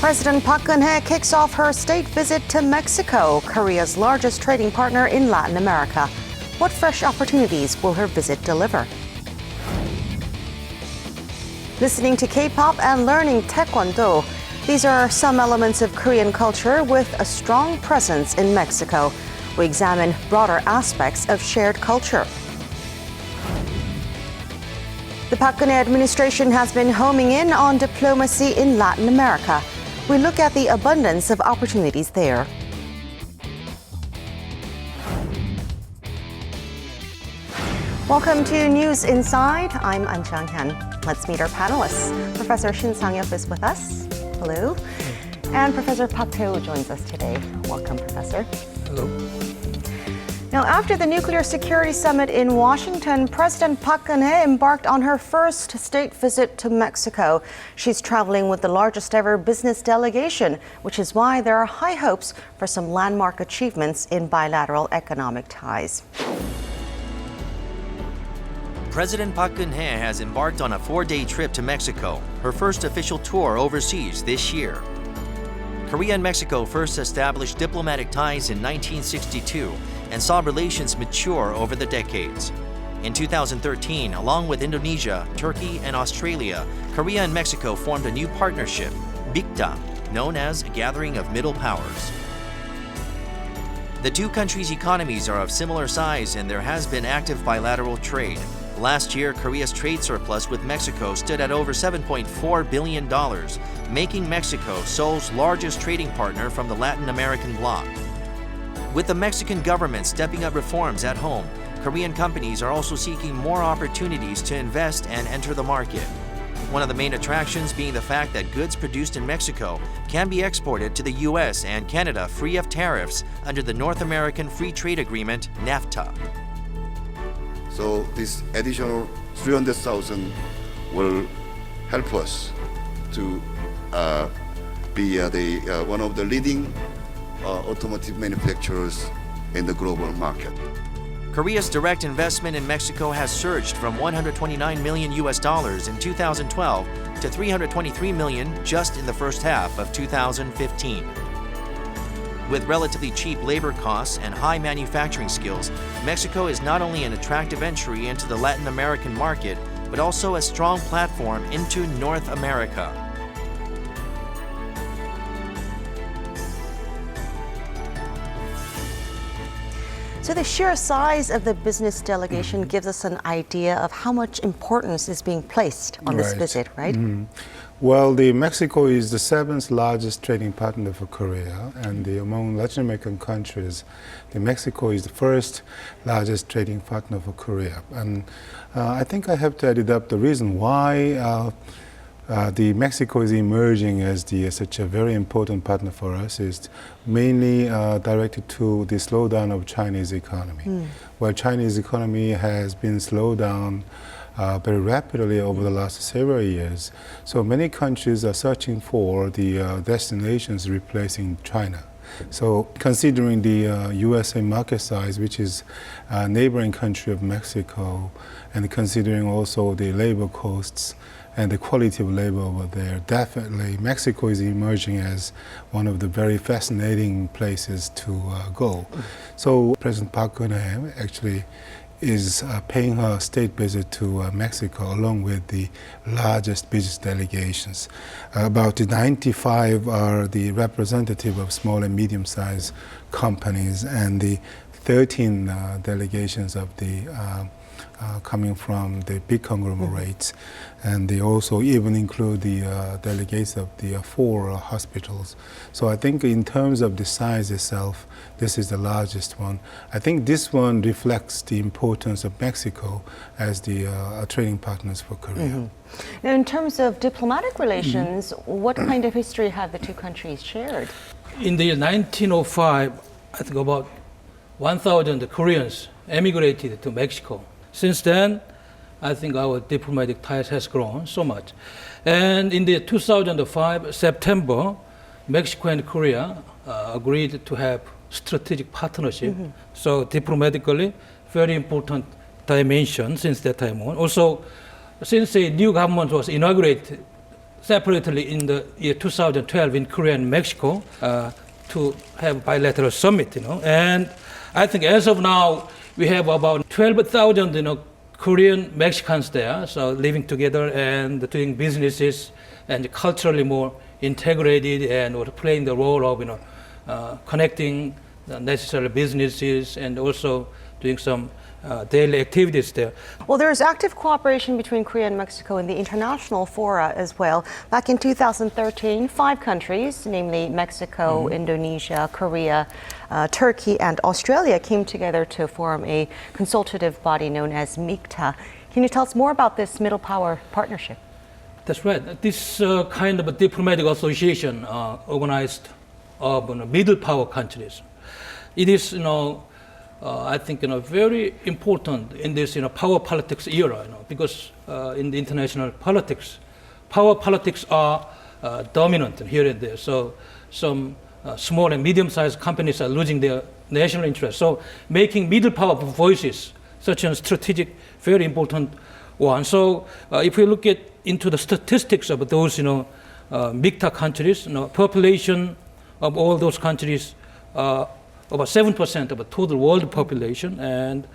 President Park Geun-hye kicks off her state visit to Mexico, Korea's largest trading partner in Latin America. What fresh opportunities will her visit deliver? Listening to K-pop and learning Taekwondo. These are some elements of Korean culture with a strong presence in Mexico. We examine broader aspects of shared culture. The Park Geun-hye administration has been homing in on diplomacy in Latin America. We look at the abundance of opportunities there. Welcome to News Inside. I'm An Chang-hyun. Let's meet our panelists. Professor Shin Sang-yeop is with us. Hello. And Professor Park Tae-woo joins us today. Welcome, Professor. Hello. Now, after the Nuclear Security Summit in Washington, President Park Geun-hye embarked on her first state visit to Mexico. She's traveling with the largest ever business delegation, which is why there are high hopes for some landmark achievements in bilateral economic ties. President Park Geun-hye has embarked on a 4-day trip to Mexico, her first official tour overseas this year. Korea and Mexico first established diplomatic ties in 1962 and saw relations mature over the decades. In 2013, along with Indonesia, Turkey, and Australia, Korea and Mexico formed a new partnership, BICTA, known as a Gathering of Middle Powers. The two countries' economies are of similar size and there has been active bilateral trade. Last year, Korea's trade surplus with Mexico stood at over $7.4 billion, making Mexico Seoul's largest trading partner from the Latin American bloc. With the Mexican government stepping up reforms at home, Korean companies are also seeking more opportunities to invest and enter the market. One of the main attractions being the fact that goods produced in Mexico can be exported to the US and Canada free of tariffs under the North American Free Trade Agreement, NAFTA. So this additional 300,000 will help us to be one of the leading automotive manufacturers in the global market. Korea's direct investment in Mexico has surged from $129 million in 2012 to $323 million just in the first half of 2015. With relatively cheap labor costs and high manufacturing skills, Mexico is not only an attractive entry into the Latin American market, but also a strong platform into North America. So the sheer size of the business delegation gives us an idea of how much importance is being placed on this visit, right? Well, Mexico is the 7th largest trading partner for Korea, and among Latin American countries, Mexico is the first largest trading partner for Korea. And I think I have to add up the reason why Mexico is emerging as such a very important partner for us is mainly directed to the slowdown of Chinese economy. While Chinese economy has been slowed down very rapidly over the last several years, so many countries are searching for the destinations replacing China. So considering the USA market size, which is a neighboring country of Mexico, and considering also the labor costs and the quality of labor over there, definitely Mexico is emerging as one of the very fascinating places to go. So President Park Geun-hye actually is paying her state visit to Mexico along with the largest business delegations. About 95 are the representative of small and medium-sized companies, and the 13 delegations of the coming from the big conglomerates, and they also even include the delegates of the 4 hospitals. So I think in terms of the size itself, this is the largest one. I think this one reflects the importance of Mexico as the trading partners for Korea. Now, in terms of diplomatic relations, what kind of history have the two countries shared? In the year 1905, I think about 1,000 Koreans emigrated to Mexico. Since then, I think our diplomatic ties has grown so much. And in the 2005 September, Mexico and Korea agreed to have strategic partnership. So diplomatically, very important dimension since that time on. Also, since a new government was inaugurated separately in the year 2012 in Korea and Mexico to have bilateral summit, And I think as of now, we have about 12,000, Korean Mexicans there, so living together and doing businesses and culturally more integrated and playing the role of, connecting the necessary businesses and also doing some daily activities there. Well, there is active cooperation between Korea and Mexico in the international fora as well. Back in 2013, 5 countries, namely Mexico, Indonesia, Korea, Turkey, and Australia, came together to form a consultative body known as MICTA. Can you tell us more about this middle power partnership? That's right. This kind of a diplomatic association organized of middle power countries. It is, I think, very important in this, power politics era, because in the international politics, power politics are dominant here and there. So some small and medium-sized companies are losing their national interest. So making middle power voices such a strategic, very important one. So if we look into the statistics of those, MICTA countries, population of all those countries, about 7% of the total world population, and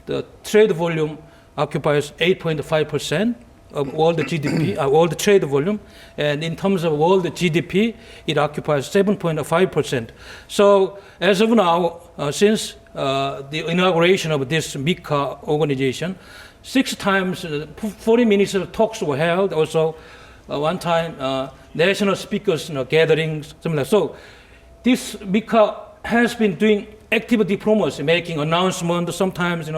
the trade volume occupies 8.5% of all the GDP, all the trade volume, and in terms of all the GDP, it occupies 7.5%. So as of now, since the inauguration of this MICTA organization, 6 times 40 minutes of talks were held. Also, one time national speakers gatherings, something like that. So this MICTA has been doing active diplomacy, making announcements, sometimes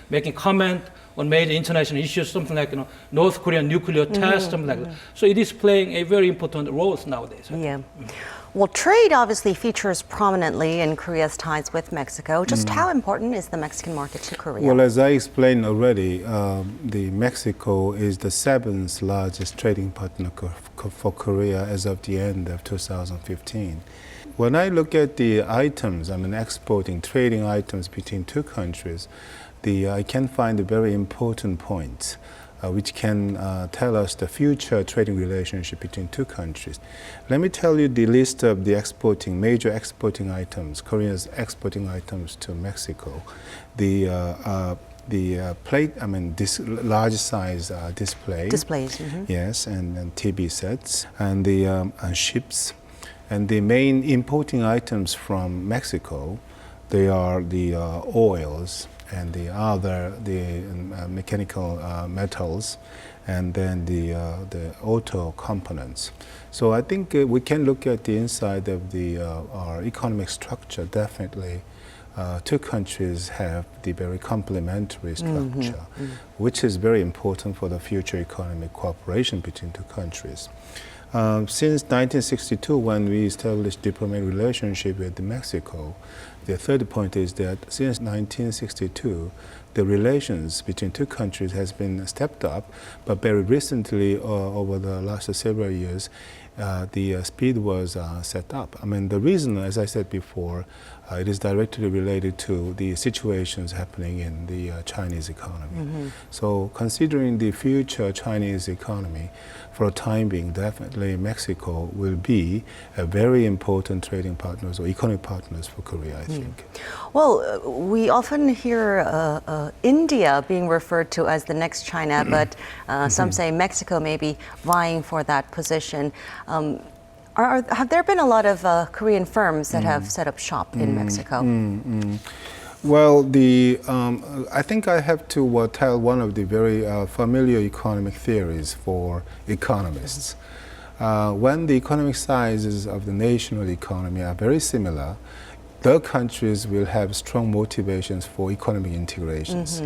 making comment on major international issues, something like North Korean nuclear test, something like that. So it is playing a very important role nowadays. Yeah. Well, trade obviously features prominently in Korea's ties with Mexico. Just how important is the Mexican market to Korea? Well, as I explained already, the Mexico is the 7th largest trading partner for Korea as of the end of 2015. When I look at the items, exporting, trading items between 2 countries, I can find a very important point which can tell us the future trading relationship between 2 countries. Let me tell you the list of the major exporting items, Korea's exporting items to Mexico. The plate, this large size displays, yes, and TV sets, and the ships. And the main importing items from Mexico, they are the oils and the mechanical metals, and then the auto components. So I think we can look at the inside of our economic structure. Definitely, 2 countries have the very complementary structure, which is very important for the future economic cooperation between 2 countries. Since 1962, when we established diplomatic relationship with Mexico, the third point is that since 1962, the relations between 2 countries has been stepped up, but very recently, over the last several years, the speed was set up. The reason, as I said before, it is directly related to the situations happening in the Chinese economy. So considering the future Chinese economy, for a time being, definitely Mexico will be a very important trading partners or economic partners for Korea, I think. Well, we often hear India being referred to as the next China, but some say Mexico may be vying for that position. Have there been a lot of Korean firms that have set up shop in Mexico? Well, I think I have to tell one of the very familiar economic theories for economists. When the economic sizes of the national economy are very similar, the countries will have strong motivations for economic integrations.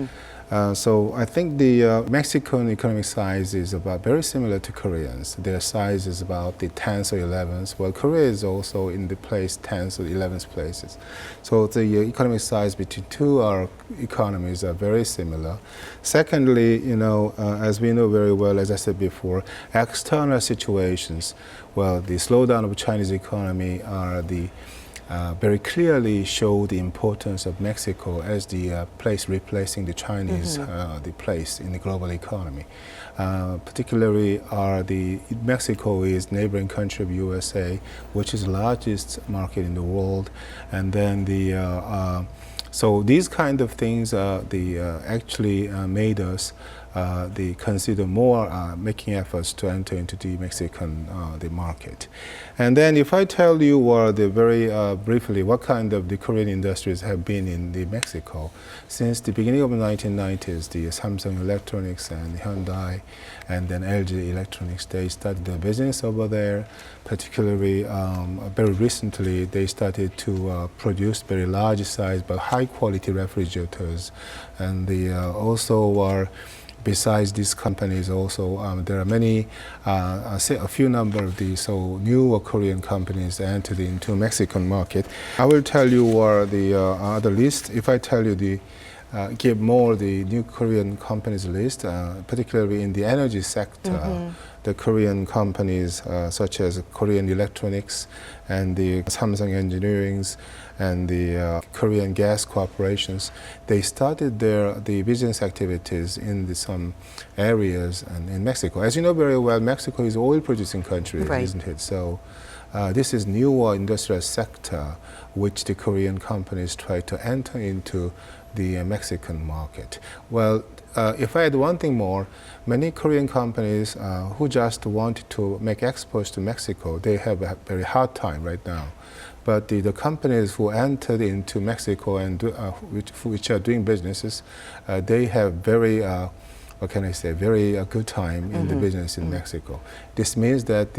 So I think the Mexican economic size is about very similar to Koreans. Their size is about the 10th or 11th. Well, Korea is also in the 10th or 11th places. So the economic size between 2 economies are very similar. Secondly, as we know very well, as I said before, external situations, well, the slowdown of the Chinese economy are the very clearly show the importance of Mexico as the place replacing the Chinese the place in the global economy. Particularly, Mexico is neighboring country of USA, which is the largest market in the world, and then so these kind of things actually made us consider more making efforts to enter into the Mexican the market. And then if I tell you very briefly what kind of the Korean industries have been in the Mexico, since the beginning of the 1990s, the Samsung Electronics and Hyundai and then LG Electronics, they started their business over there. Particularly, very recently, they started to produce very large size but high quality refrigerators. And they also are, besides these companies, also there are many, a few number of these new Korean companies entered into Mexican market. I will tell you the other list. If I tell you give more the new Korean companies list, particularly in the energy sector, the Korean companies such as Korean Electronics and the Samsung Engineerings and the Korean gas corporations, they started the business activities in some areas and in Mexico. As you know very well, Mexico is an oil-producing country, right, isn't it? So this is new industrial sector which the Korean companies try to enter into the Mexican market. Well, if I add one thing more, many Korean companies who just want to make exports to Mexico, they have a very hard time right now. But the companies who entered into Mexico and which are doing businesses, they have very, what can I say, very good time in the business in Mexico. This means that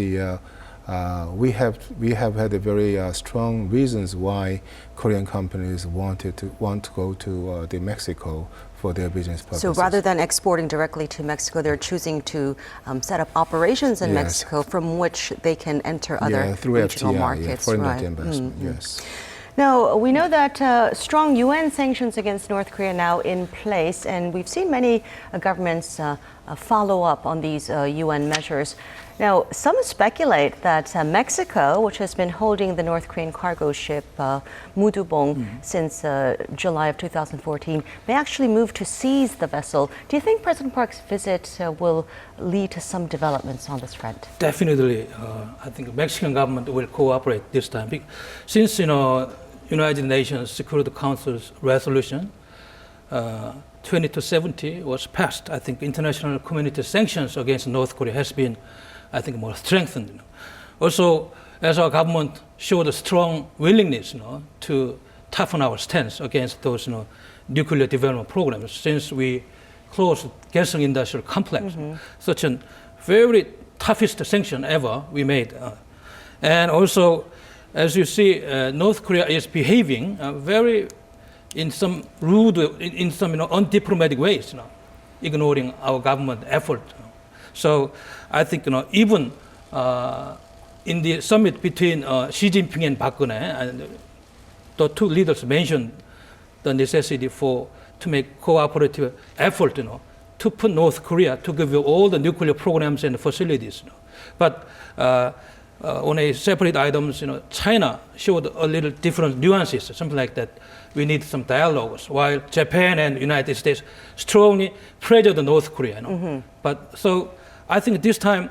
we have had a very strong reasons why Korean companies want to go to the Mexico for their business purposes. So rather than exporting directly to Mexico, they're choosing to set up operations in Mexico from which they can enter other regional markets. Foreign direct investment, yes. Now, we know that strong UN sanctions against North Korea are now in place, and we've seen many governments follow up on these UN measures. Now, some speculate that Mexico, which has been holding the North Korean cargo ship Mudubong since July of 2014, may actually move to seize the vessel. Do you think President Park's visit will lead to some developments on this front? Definitely. I think the Mexican government will cooperate this time. Since, United Nations Security Council's resolution 20-70 was passed, I think international community sanctions against North Korea has been, I think, more strengthened. Also, as our government showed a strong willingness, to toughen our stance against those, nuclear development programs, since we closed Geunhye industrial complex, such a very toughest sanction ever we made. And also, as you see, North Korea is behaving very in some rude, in some undiplomatic ways, ignoring our government effort. So I think even in the summit between Xi Jinping and Park Geun-hye, and the two leaders mentioned the necessity to make cooperative effort, to put North Korea to give you all the nuclear programs and facilities. But on a separate items, China showed a little different nuances, something like that. We need some dialogues, while Japan and United States strongly pressured North Korea. But so I think this time,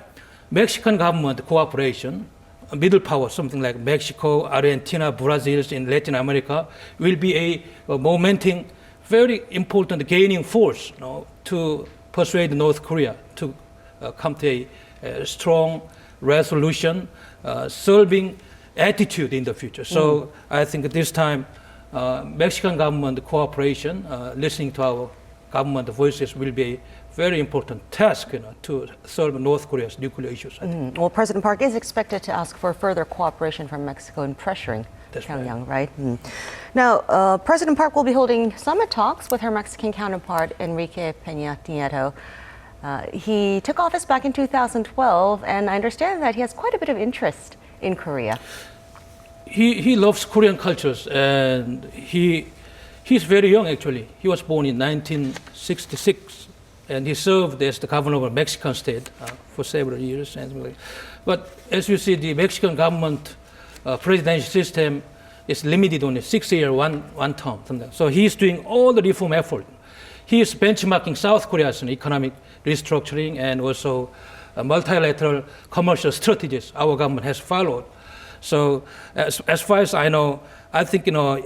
Mexican government cooperation, middle power, something like Mexico, Argentina, Brazil in Latin America, will be a momenting, very important gaining force, to persuade North Korea to come to a strong resolution, solving attitude in the future. So I think this time, Mexican government cooperation, listening to our government voices, will be a very important task, to solve North Korea's nuclear issues. Well, President Park is expected to ask for further cooperation from Mexico in pressuring Pyongyang, right? Now, President Park will be holding summit talks with her Mexican counterpart, Enrique Pena Nieto. He took office back in 2012, and I understand that he has quite a bit of interest in Korea. He loves Korean cultures, and he's very young, actually. He was born in 1966, and he served as the governor of a Mexican state for several years. But as you see, the Mexican government presidential system is limited only 6 years, one term. So he's doing all the reform effort. He is benchmarking South Korea's economic restructuring and also multilateral commercial strategies our government has followed. So as far as I know, I think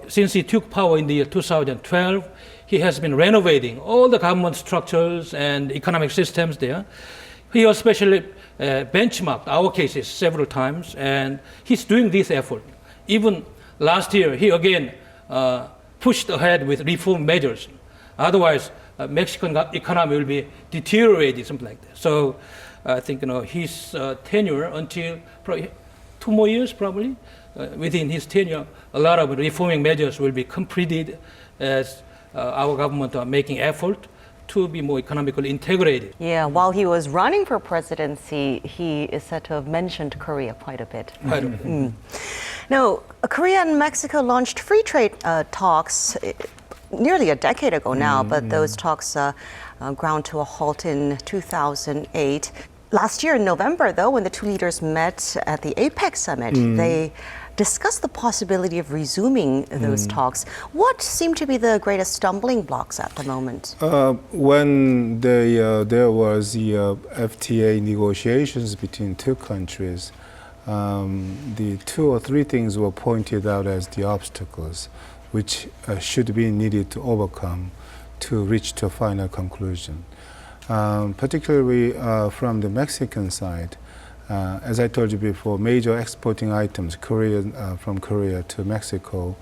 since he took power in the year 2012, he has been renovating all the government structures and economic systems there. He especially benchmarked our cases several times, and he's doing this effort. Even last year, he again pushed ahead with reform measures. Otherwise, Mexican economy will be deteriorated, something like that. So I think his tenure until 2 more years probably, within his tenure, a lot of reforming measures will be completed as our government are making effort to be more economically integrated. Yeah, while he was running for presidency, he is said to have mentioned Korea quite a bit. Quite a bit. Now, Korea and Mexico launched free trade talks nearly a decade ago now, but those talks ground to a halt in 2008. Last year in November, though, when the two leaders met at the APEC summit, they discussed the possibility of resuming those talks. What seem to be the greatest stumbling blocks at the moment? When there was the FTA negotiations between two countries, the 2 or 3 things were pointed out as the obstacles which should be needed to overcome to reach to a final conclusion. Particularly from the Mexican side, as I told you before, major exporting items from Korea to Mexico,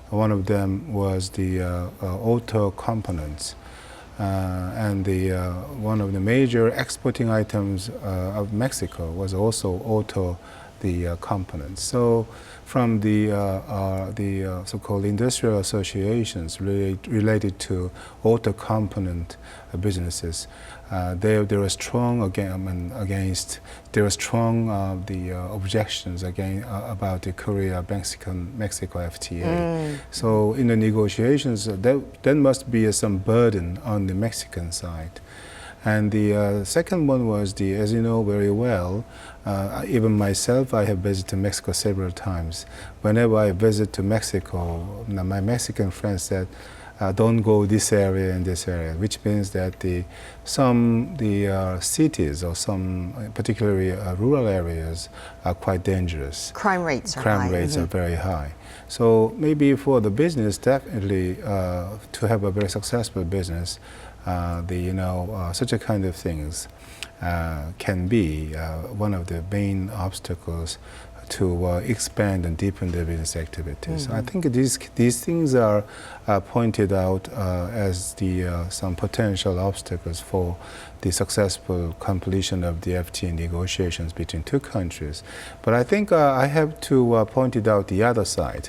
one of them was the auto components. And one of the major exporting items of Mexico was also auto components. So from the so-called industrial associations related to auto component businesses, there were strong objections about the Korea-Mexico FTA. So in the negotiations, there must be some burden on the Mexican side. And the second one was as you know very well, even myself, I have visited Mexico several times. Whenever I visit to Mexico, my Mexican friends said, don't go this area and this area, which means that some cities or some particularly rural areas are quite dangerous. Crime rates are high. Crime rates are very high. So maybe for the business, definitely to have a very successful business, such a kind of things can be one of the main obstacles to expand and deepen their business activities. I think these things are pointed out as some potential obstacles for the successful completion of the FTA negotiations between two countries. But I think I have to point it out the other side.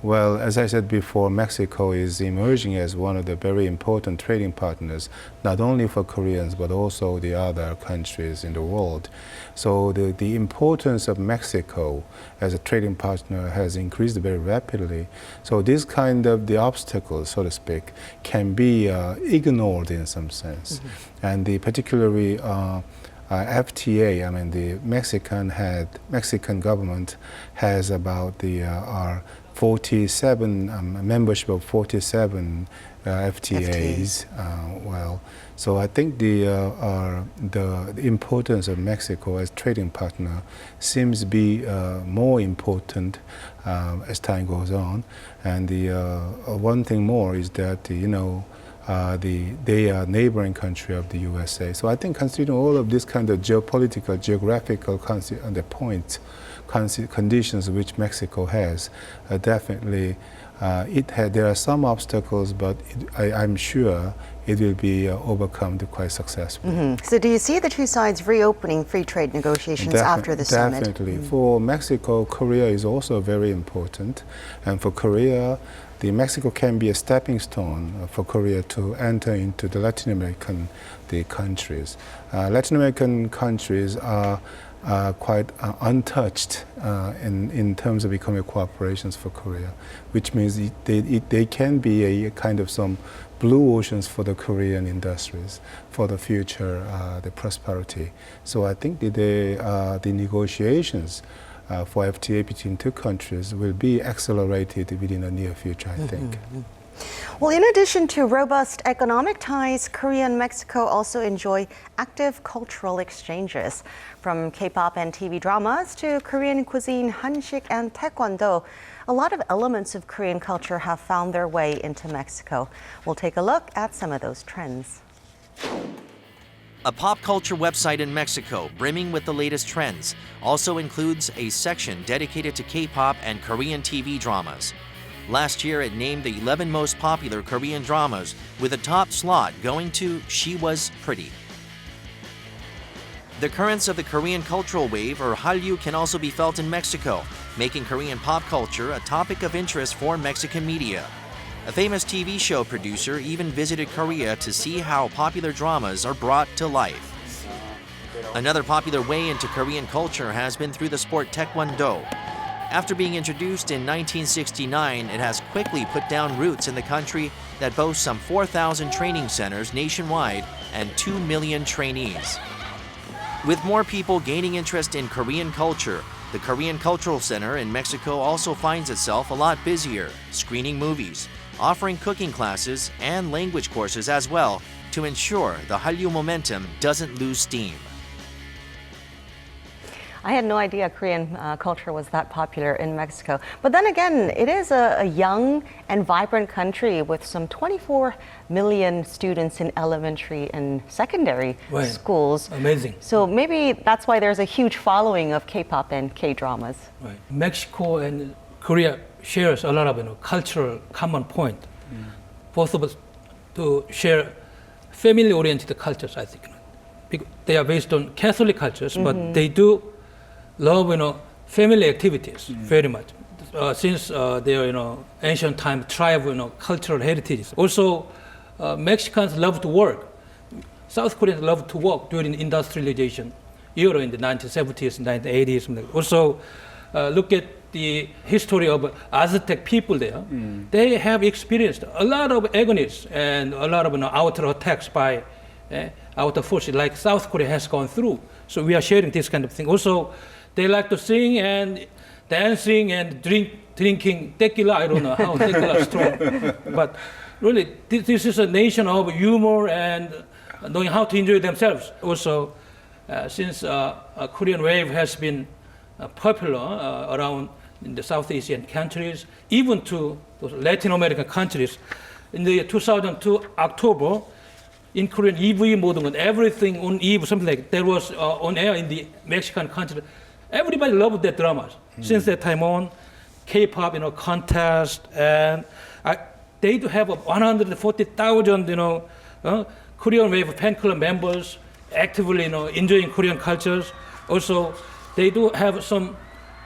Well, as I said before, Mexico is emerging as one of the very important trading partners, not only for Koreans, but also the other countries in the world. So the importance of Mexico as a trading partner has increased very rapidly. So this kind of the obstacles, so to speak, can be ignored in some sense. And particularly FTA, I mean, the Mexican government has about 47 membership of 47 FTAs. So I think the importance of Mexico as trading partner seems to be more important as time goes on. And one thing more is that they are neighboring country of the USA. So I think considering all of this kind of geopolitical, geographical conditions which Mexico has, definitely there are some obstacles, but I'm sure it will be overcome quite successfully. So do you see the two sides reopening free trade negotiations after the summit? Definitely. For Mexico, Korea is also very important. And for Korea, Mexico can be a stepping stone for Korea to enter into the Latin American countries. Latin American countries are quite untouched in terms of economic cooperations for Korea, which means they can be a kind of some blue oceans for the Korean industries for the future, the prosperity. So I think the negotiations for FTA between two countries will be accelerated within the near future, I think. Well, in addition to robust economic ties, Korea and Mexico also enjoy active cultural exchanges. From K-pop and TV dramas to Korean cuisine, 한식, and taekwondo, a lot of elements of Korean culture have found their way into Mexico. We'll take a look at some of those trends. A pop culture website in Mexico brimming with the latest trends also includes a section dedicated to K-pop and Korean TV dramas. Last year, it named the 11 most popular Korean dramas, with a top slot going to She Was Pretty. The currents of the Korean cultural wave, or Hallyu, can also be felt in Mexico, making Korean pop culture a topic of interest for Mexican media. A famous TV show producer even visited Korea to see how popular dramas are brought to life. Another popular way into Korean culture has been through the sport taekwondo. After being introduced in 1969, it has quickly put down roots in the country that boasts some 4,000 training centers nationwide and 2 million trainees. With more people gaining interest in Korean culture, the Korean Cultural Center in Mexico also finds itself a lot busier, screening movies, offering cooking classes and language courses as well to ensure the Hallyu momentum doesn't lose steam. I had no idea Korean culture was that popular in Mexico. But then again, it is a young and vibrant country with some 24 million students in elementary and secondary Right. schools. Amazing. So maybe that's why there's a huge following of K-pop and K-dramas. Right. Mexico and Korea shares a lot of cultural common point. Both of us to share family-oriented cultures, I think. Because they are based on Catholic cultures, but they do love family activities very much. Since their ancient time tribe cultural heritage. Also, Mexicans love to work. South Koreans love to work during industrialization era in the 1970s, 1980s. Also, look at the history of Aztec people there. They have experienced a lot of agonies and a lot of outer attacks by outer forces like South Korea has gone through. So we are sharing this kind of thing. Also, they like to sing and dancing and drinking tequila. I don't know how tequila is strong. But really, this is a nation of humor and knowing how to enjoy themselves. Also, since a Korean wave has been popular around in the South Asian countries, even to those Latin American countries, in the 2002 October, in Korean EV mode, everything on EV, something like that was on air in the Mexican country. Everybody loved that dramas. Since that time on, K-pop, contest, and they do have 140,000, Korean Wave fan club members actively, enjoying Korean cultures. Also, they do have some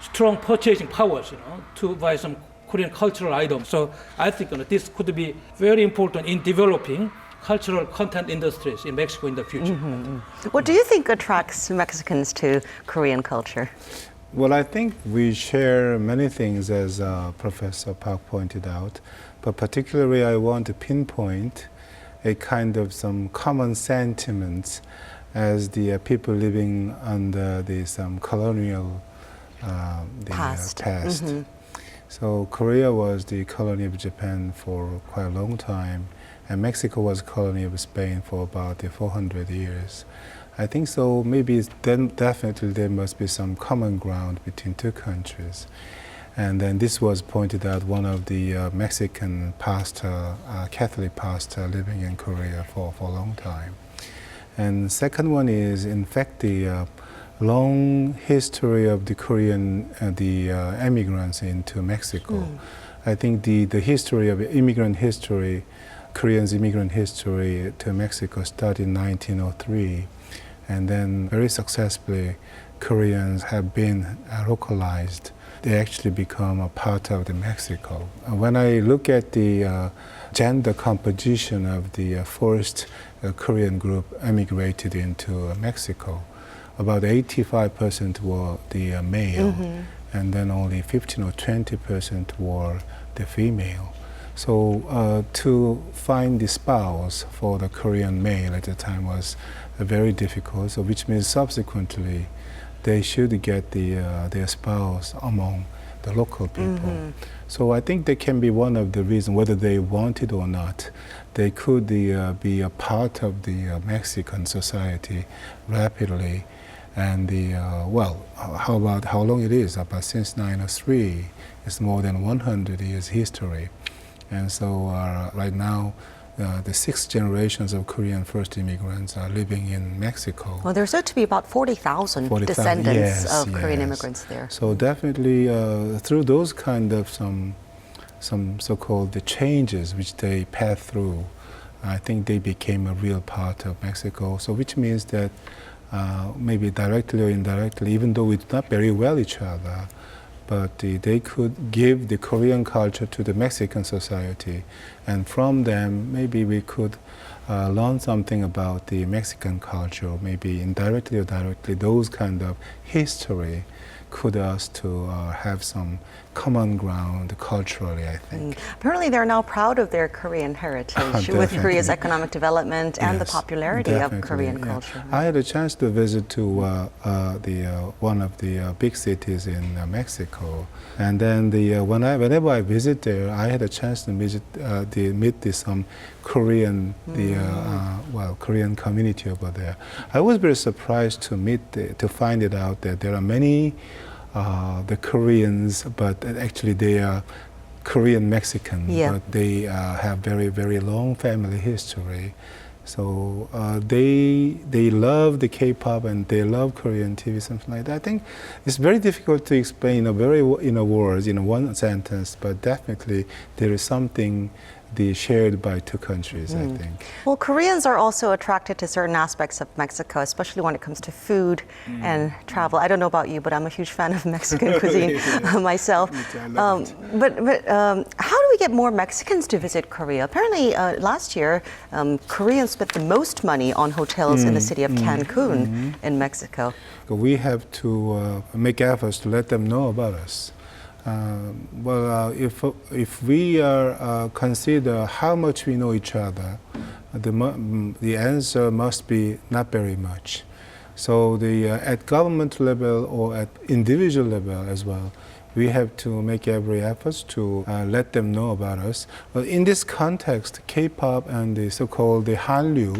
strong purchasing powers, to buy some Korean cultural items. So I think this could be very important in developing cultural content industries in Mexico in the future. What do you think attracts Mexicans to Korean culture? Well, I think we share many things, as Professor Park pointed out, but particularly I want to pinpoint a kind of some common sentiments as the people living under this colonial Past. So Korea was the colony of Japan for quite a long time, and Mexico was colony of Spain for about 400 years. I think so. Maybe then definitely there must be some common ground between two countries. And then this was pointed out one of the Mexican pastor, Catholic pastor living in Korea for a long time. And second one is, in fact, the long history of the Korean, immigrants into Mexico. I think the history of immigrant history, Koreans' immigrant history to Mexico started in 1903. And then very successfully, Koreans have been localized. They actually become a part of the Mexico. When I look at the gender composition of the first Korean group emigrated into Mexico, about 85% were the male, and then only 15 or 20% were the female. So to find the spouse for the Korean male at the time was very difficult, so which means subsequently they should get their spouse among the local people. So I think that can be one of the reasons, whether they want it or not. They could be a part of the Mexican society rapidly. And how about how long it is? About since 1903, it's more than 100 years history. And so right now, the 6 generations of Korean first immigrants are living in Mexico. Well, there's said to be about 40,000 descendants of Korean immigrants there. So definitely through those kind of some so-called the changes which they passed through, I think they became a real part of Mexico. So which means that maybe directly or indirectly, even though we do not very well each other, but they could give the Korean culture to the Mexican society, and from them maybe we could learn something about the Mexican culture, maybe indirectly or directly. Those kind of history could us to have some common ground culturally, I think. Apparently they're now proud of their Korean heritage with Korea's economic development and the popularity of Korean culture. I had a chance to visit to one of the big cities in Mexico, and then whenever I visit there, I had a chance to meet some Korean Korean community over there. I was very surprised to find it out that there are many the Koreans, but actually they are Korean Mexican, but they have very, very long family history. So they love the K-pop and they love Korean TV, something like that. I think it's very difficult to explain words in one sentence, but definitely there is something shared by 2 countries, I think. Well, Koreans are also attracted to certain aspects of Mexico, especially when it comes to food and travel. I don't know about you, but I'm a huge fan of Mexican cuisine myself. But how do we get more Mexicans to visit Korea? Apparently, last year, Koreans spent the most money on hotels in the city of Cancun in Mexico. We have to make efforts to let them know about us. If we consider how much we know each other, the answer must be not very much. So at government level or at individual level as well, we have to make every effort to let them know about us. But in this context, K-pop and the so-called the Hallyu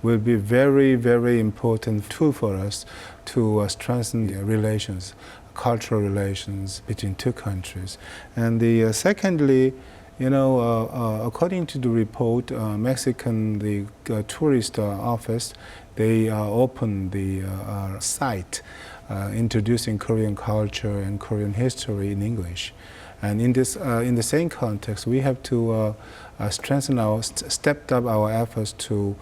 will be very, very important tool for us to strengthen the relations, cultural relations between 2 countries. And secondly, according to the report, Mexican tourist office, they opened the site introducing Korean culture and Korean history in English. And in the same context, we have to stepped up our efforts to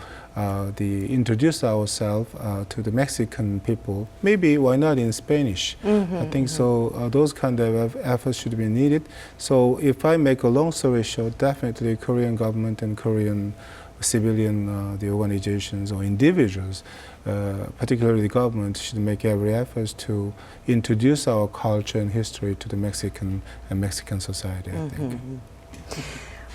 introduce ourselves to the Mexican people. Maybe why not in Spanish? I think so. Those kind of efforts should be needed. So if I make a long story short, definitely Korean government and Korean civilian the organizations or individuals, particularly the government, should make every effort to introduce our culture and history to the Mexican society, I think.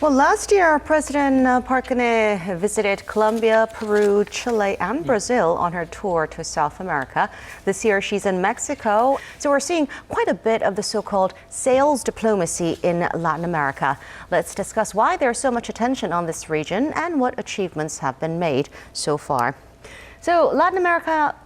Well, last year, President Park Geun-hye visited Colombia, Peru, Chile, and Brazil on her tour to South America. This year, she's in Mexico. So we're seeing quite a bit of the so-called sales diplomacy in Latin America. Let's discuss why there's so much attention on this region and what achievements have been made so far. So Latin America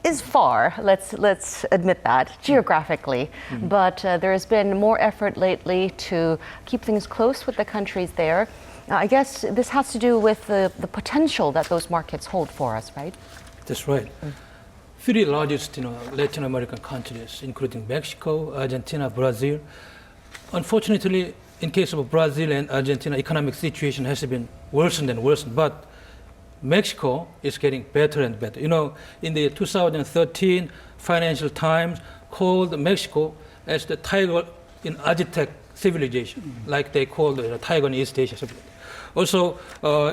is far, let's admit that, geographically. But there has been more effort lately to keep things close with the countries there. I guess this has to do with the potential that those markets hold for us, right? That's right. 3 largest Latin American countries, including Mexico, Argentina, Brazil. Unfortunately, in case of Brazil and Argentina, economic situation has been worsened and worsened. But Mexico is getting better and better. In the 2013 Financial Times called Mexico as the tiger in Aztec civilization, like they called the tiger in East Asia. Also,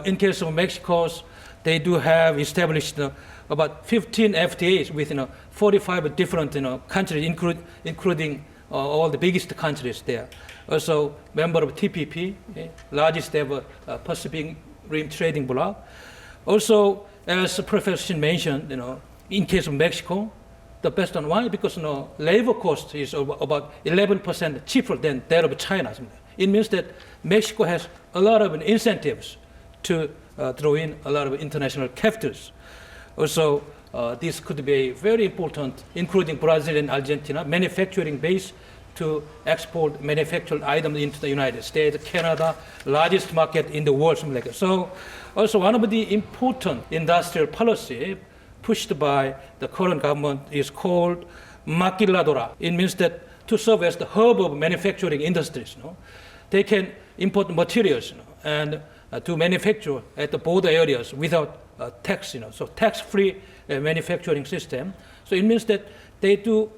in case of Mexico, they do have established about 15 FTAs with 45 different countries, including all the biggest countries there. Also, member of TPP, largest ever Pacific Rim trading bloc. Also, as Professor Shin mentioned, in case of Mexico, the best one. Why? Because labor cost is about 11% cheaper than that of China. It means that Mexico has a lot of incentives to throw in a lot of international capitals. Also, this could be very important, including Brazil and Argentina, manufacturing base to export manufactured items into the United States, Canada, largest market in the world, something like that. So, also one of the important industrial policy pushed by the current government is called maquiladora. It means that to serve as the hub of manufacturing industries, they can import materials and to manufacture at the border areas without tax, so tax-free manufacturing system. So it means that they do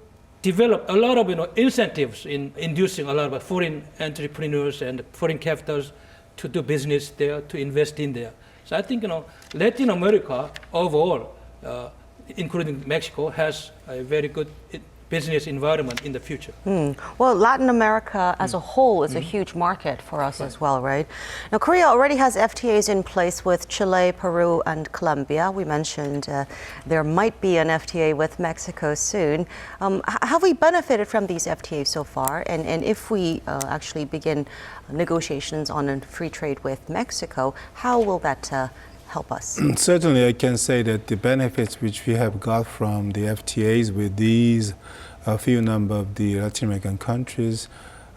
develop a lot of incentives in inducing a lot of foreign entrepreneurs and foreign capitals to do business there, to invest in there. So I think Latin America overall, including Mexico, has a very good business environment in the future. Well, Latin America as a whole is a huge market for us as well, right? Now, Korea already has FTAs in place with Chile, Peru, and Colombia. We mentioned there might be an FTA with Mexico soon. Have we benefited from these FTAs so far? And if we actually begin negotiations on a free trade with Mexico, how will that help us? Certainly, I can say that the benefits which we have got from the FTAs with these a few number of the Latin American countries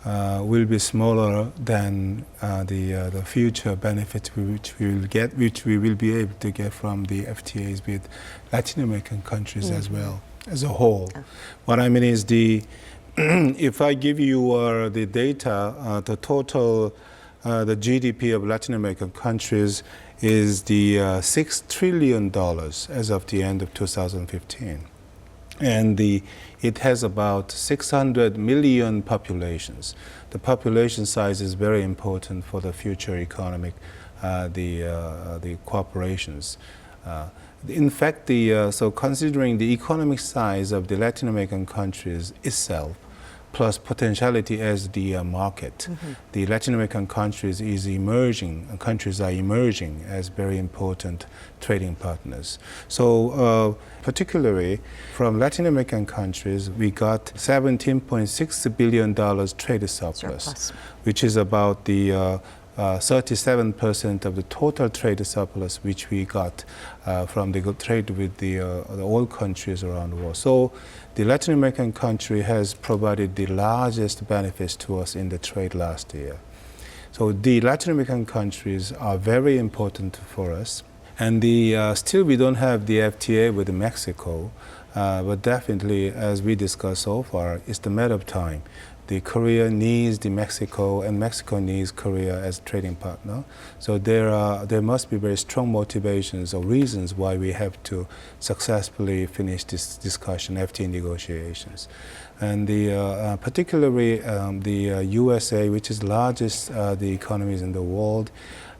will be smaller than the future benefits which we will be able to get from the FTAs with Latin American countries as well, as a whole. What I mean is if I give you the data, the total the GDP of Latin American countries is the $6 trillion as of the end of 2015. And it has about 600 million populations. The population size is very important for the future economic, the cooperations. In fact, so considering the economic size of the Latin American countries itself, plus potentiality as the market. The Latin American countries are emerging as very important trading partners. So particularly from Latin American countries, we got $17.6 billion trade surplus, which is about the 37% of the total trade surplus which we got from the trade with the all countries around the world. So the Latin American country has provided the largest benefits to us in the trade last year. So the Latin American countries are very important for us. And still we don't have the FTA with Mexico, but definitely, as we discussed so far, it's the matter of time. The Korea needs the Mexico, and Mexico needs Korea as a trading partner. So there must be very strong motivations or reasons why we have to successfully finish this discussion, FTA negotiations. And particularly the USA, which is the largest the economies in the world,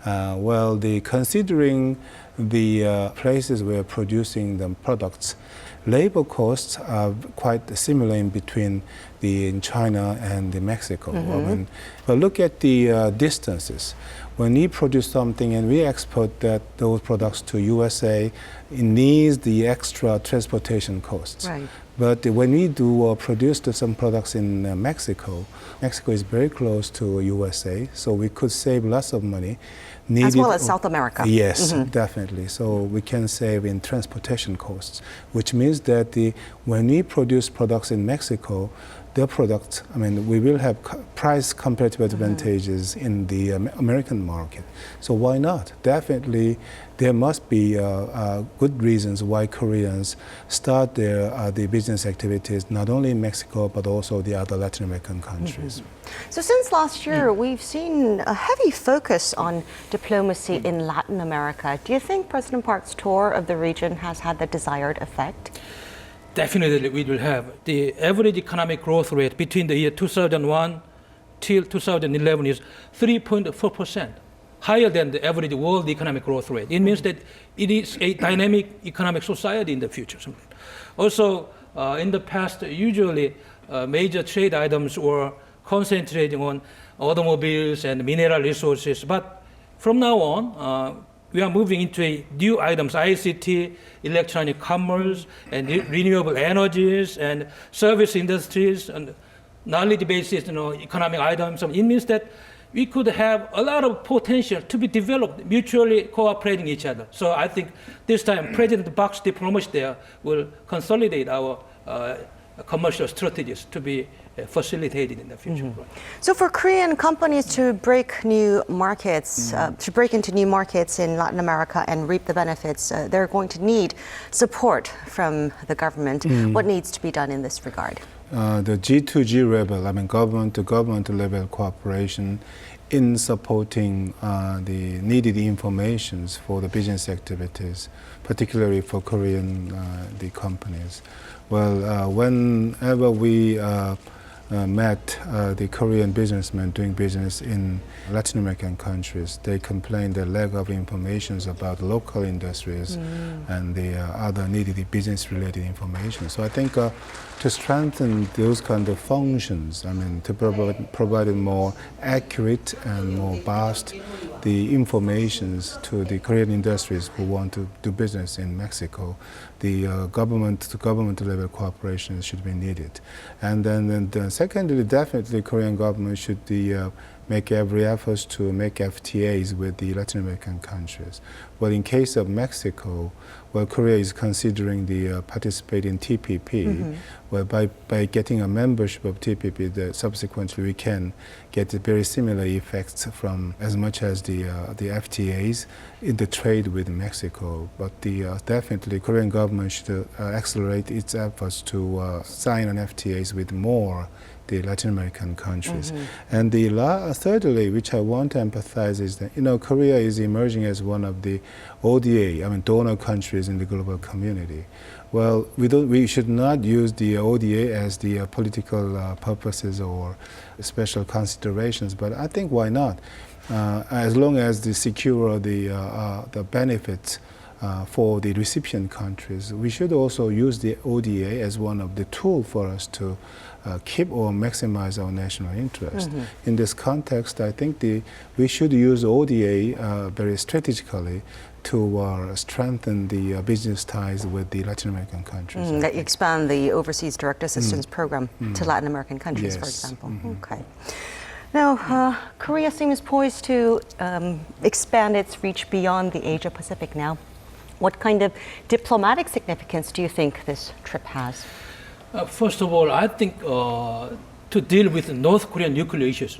considering the places where producing the products, labor costs are quite similar in between in China and Mexico. But look at the distances. When we produce something and we export those products to USA, it needs the extra transportation costs. Right. But when we produce some products in Mexico, Mexico is very close to USA, so we could save lots of money. As well as South America. Yes, definitely. So we can save in transportation costs, which means that when we produce products in Mexico, their products, we will have price comparative advantages in the American market. So why not? Definitely, there must be good reasons why Koreans start the business activities not only in Mexico but also the other Latin American countries. So since last year, we've seen a heavy focus on diplomacy in Latin America. Do you think President Park's tour of the region has had the desired effect? Definitely we will have. The average economic growth rate between the year 2001 till 2011 is 3.4%, higher than the average world economic growth rate. It means that it is a dynamic economic society in the future. Also, in the past, usually major trade items were concentrating on automobiles and mineral resources. But from now on, we are moving into a new items, ICT, electronic commerce, and renewable energies, and service industries, and knowledge-based, economic items. It means that we could have a lot of potential to be developed, mutually cooperating each other. So I think this time President Park's diplomacy there will consolidate our commercial strategies to be facilitated in the future. So for Korean companies to break new markets, to break into new markets in Latin America and reap the benefits, they're going to need support from the government. What needs to be done in this regard? The G2G level, government-to-government level cooperation in supporting the needed informations for the business activities, particularly for Korean the companies. Well, whenever we met the Korean businessmen doing business in Latin American countries, they complained the lack of information about local industries and the other needed business-related information. So I think to strengthen those kind of functions, to provide more accurate and more vast the informations to the Korean industries who want to do business in Mexico, the government-to-government level cooperation should be needed. And then secondly, definitely Korean government should make every effort to make FTAs with the Latin American countries. Well, in case of Mexico, well, Korea is considering the participate in TPP. Well, by getting a membership of TPP, subsequently we can get very similar effects from as much as the FTAs in the trade with Mexico. But definitely Korean government should accelerate its efforts to sign on FTAs with more the Latin American countries. And thirdly, which I want to emphasize, is that Korea is emerging as one of the ODA, donor countries in the global community. Well, we should not use the ODA as the political purposes or special considerations, but I think why not? As long as they secure the benefits for the recipient countries, we should also use the ODA as one of the tools for us to keep or maximize our national interest. In this context, I think we should use ODA very strategically to strengthen the business ties with the Latin American countries. That you expand the Overseas Direct Assistance Program to Latin American countries, for example. Okay. Now, Korea seems poised to expand its reach beyond the Asia-Pacific now. What kind of diplomatic significance do you think this trip has? First of all, I think to deal with North Korean nuclear issues,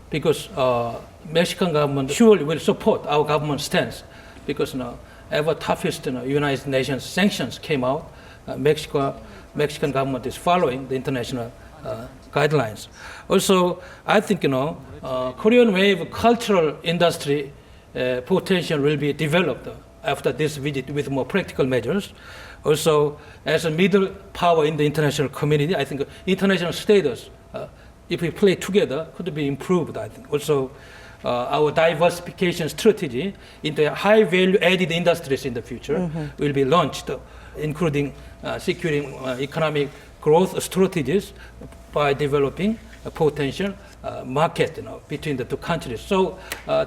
because Mexican government surely will support our government stance, because ever toughest United Nations sanctions came out, Mexican government is following the international guidelines. Also, I think Korean wave cultural industry potential will be developed after this visit with more practical measures. Also, as a middle power in the international community, I think international status, if we play together, could be improved, I think. Also, our diversification strategy into high value added industries in the future will be launched, including securing economic growth strategies by developing a potential market between the two countries. So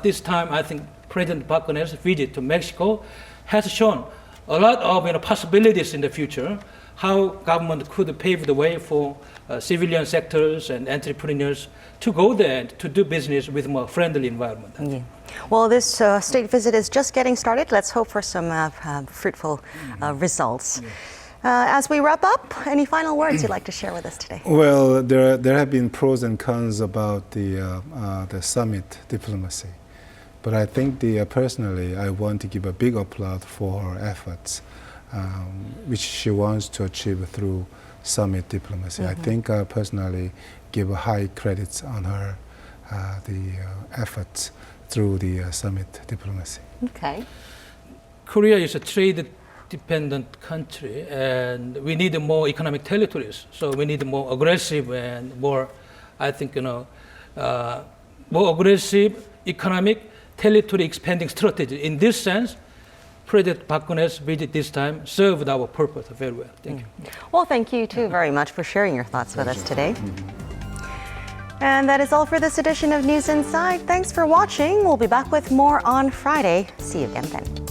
this time, I think President Park Geun-hye's visit to Mexico has shown a lot of possibilities in the future, how government could pave the way for civilian sectors and entrepreneurs to go there and to do business with a more friendly environment. Yeah. Well, this state visit is just getting started. Let's hope for some fruitful results. As we wrap up, any final words you'd like to share with us today? Well, there have been pros and cons about the summit diplomacy. But I think personally, I want to give a big applause for her efforts, which she wants to achieve through summit diplomacy. I think I personally give high credits on her, the efforts through the summit diplomacy. Okay. Korea is a trade-dependent country, and we need more economic territories. So we need more aggressive and more, I think, more aggressive economic territory expanding strategy. In this sense, President Park Geun-hye's visit this time served our purpose very well. Thank you. Well, thank you too very much for sharing your thoughts with us today. And that is all for this edition of News Inside. Thanks for watching. We'll be back with more on Friday. See you again then.